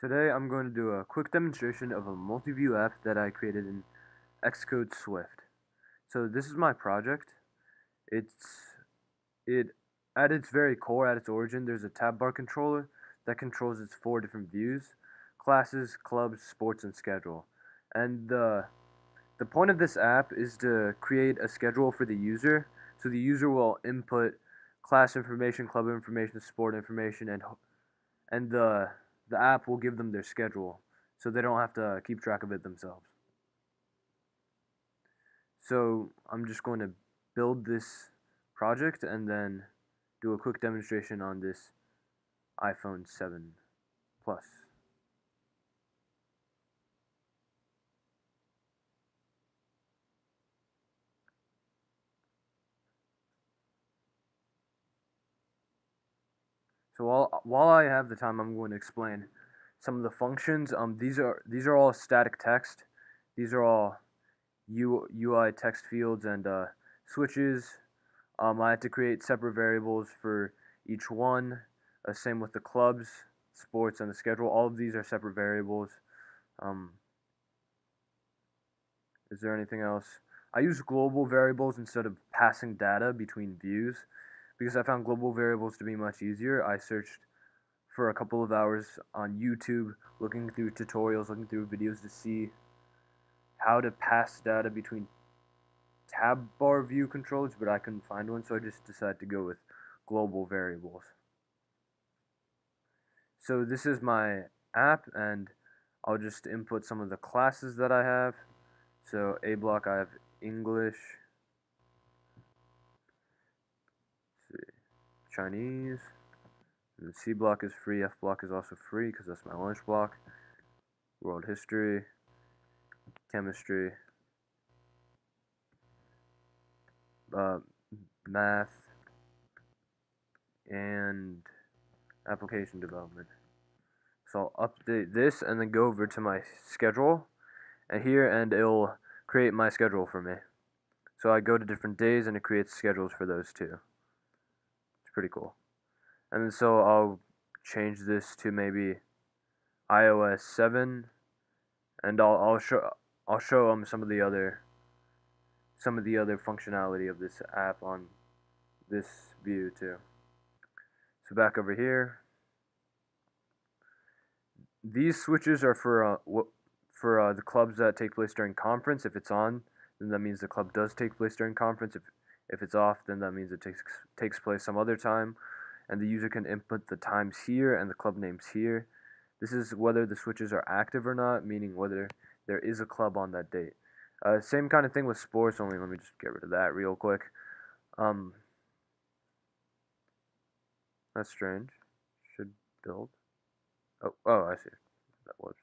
Today I'm going to do a quick demonstration of a multi-view app that I created in Xcode Swift. So this is my project. It's it At its very core, at its origin, there's a tab bar controller that controls its four different views: classes, clubs, sports, and schedule. And the point of this app is to create a schedule for the user. So the user will input class information, club information, sport information, and the app will give them their schedule, so they don't have to keep track of it themselves. So I'm just going to build this project and then do a quick demonstration on this iPhone 7 Plus. So while I have the time, I'm going to explain some of the functions. These are all static text. These are all UI text fields and switches. I had to create separate variables for each one. Same with the clubs, sports, and the schedule. All of these are separate variables. Um, is there anything else? I use global variables instead of passing data between views because I found global variables to be much easier. I searched for a couple of hours on YouTube, looking through tutorials, looking through videos to see how to pass data between tab bar view controllers, but I couldn't find one, so I just decided to go with global variables. So this is my app, and I'll just input some of the classes that I have. So A block, I have English, Chinese, and C block is free. F block is also free because that's my lunch block. World history, chemistry, math, and application development. So I'll update this and then go over to my schedule and it'll create my schedule for me. So I go to different days and it creates schedules for those too. It's pretty cool. And then so I'll change this to maybe iOS 7, and I'll show some of the other functionality of this app on this view too. So back over here, these switches are for the clubs that take place during conference. If it's on, then that means the club does take place during conference. If it's off, then that means it takes place some other time. And the user can input the times here and the club names here. This is whether the switches are active or not, meaning whether there is a club on that date. Same kind of thing with sports, only let me just get rid of that real quick. That's strange. Should build. Oh, I see. That was.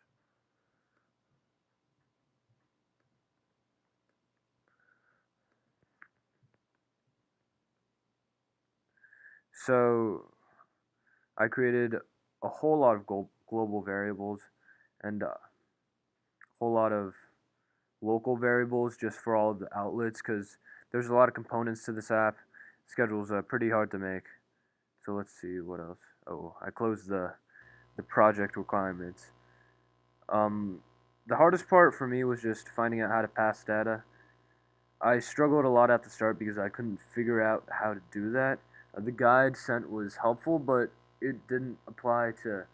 So I created a whole lot of global variables and a whole lot of local variables just for all of the outlets, because there's a lot of components to this app. Schedule's pretty hard to make. So let's see what else. Oh, I closed the project requirements. The hardest part for me was just finding out how to pass data. I struggled a lot at the start because I couldn't figure out how to do that. The guide sent was helpful, but it didn't apply to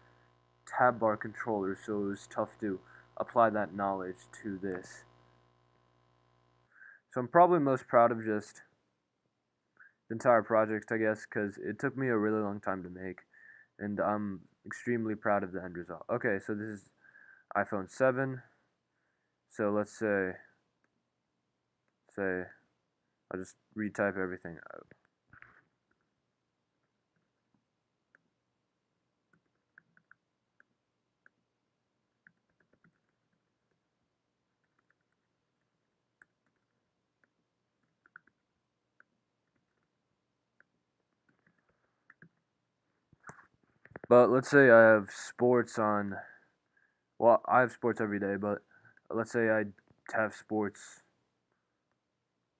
tab bar controllers, so it was tough to apply that knowledge to this. So I'm probably most proud of just the entire project, I guess, because it took me a really long time to make, and I'm extremely proud of the end result. Okay, so this is iPhone 7. So let's say I'll just retype everything out. But let's say I have sports on. Well, I have sports every day, but let's say I have sports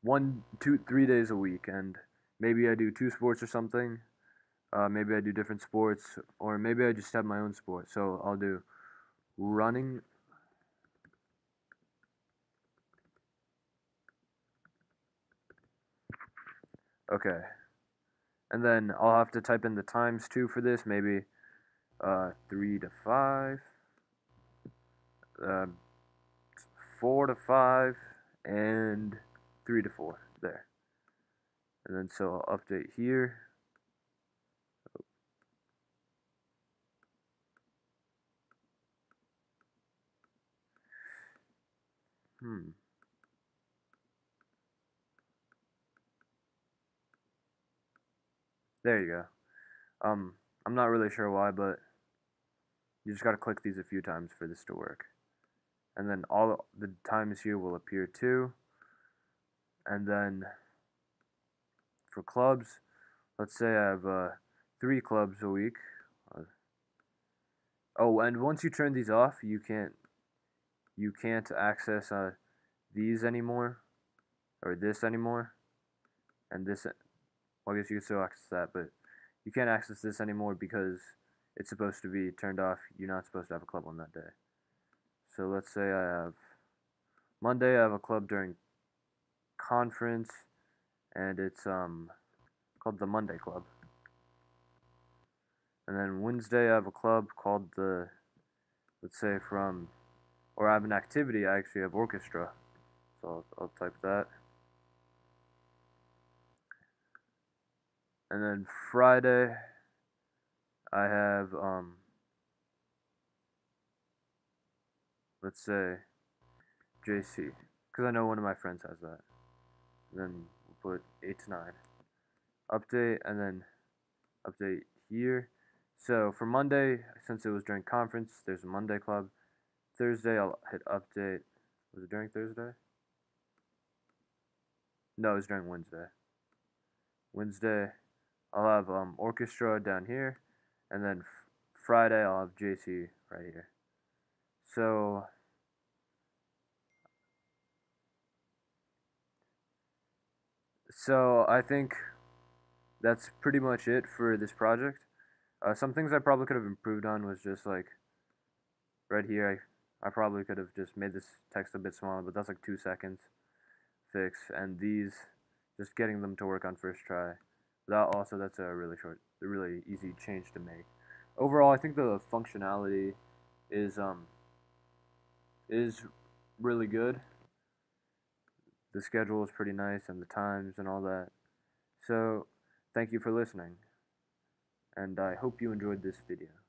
1, 2, 3 days a week, and maybe I do 2 sports or something. Maybe I do different sports, or maybe I just have my own sport. So I'll do running. Okay, and then I'll have to type in the times too for this, maybe 3 to 5, uh, 4 to 5, and 3 to 4 there. And then so I'll update here. There you go. I'm not really sure why, but you just gotta click these a few times for this to work. And then all the times here will appear too. And then for clubs, let's say I have 3 clubs a week. Uh, oh, and once you turn these off, you can't access these anymore, or this anymore, and this. Well, I guess you can still access that, but you can't access this anymore because it's supposed to be turned off. You're not supposed to have a club on that day. So let's say I have Monday. I have a club during conference, and it's called the Monday Club. And then Wednesday, I have a club called the, let's say or I have an activity. I actually have orchestra, so I'll type that. And then Friday, I have let's say JC, because I know one of my friends has that. And then we'll put 8 to 9. Update, and then update here. So for Monday, since it was during conference, there's a Monday club. Thursday, I'll hit update. Was it during Thursday? No, it was during Wednesday. Wednesday, I'll have orchestra down here, and then Friday I'll have JC right here. So I think that's pretty much it for this project. Some things I probably could have improved on was just like right here. I probably could have just made this text a bit smaller, but that's like 2 seconds fix. And these, just getting them to work on first try. That's a really easy change to make. Overall, I think the functionality is is really good. The schedule is pretty nice, and the times and all that. So, thank you for listening, and I hope you enjoyed this video.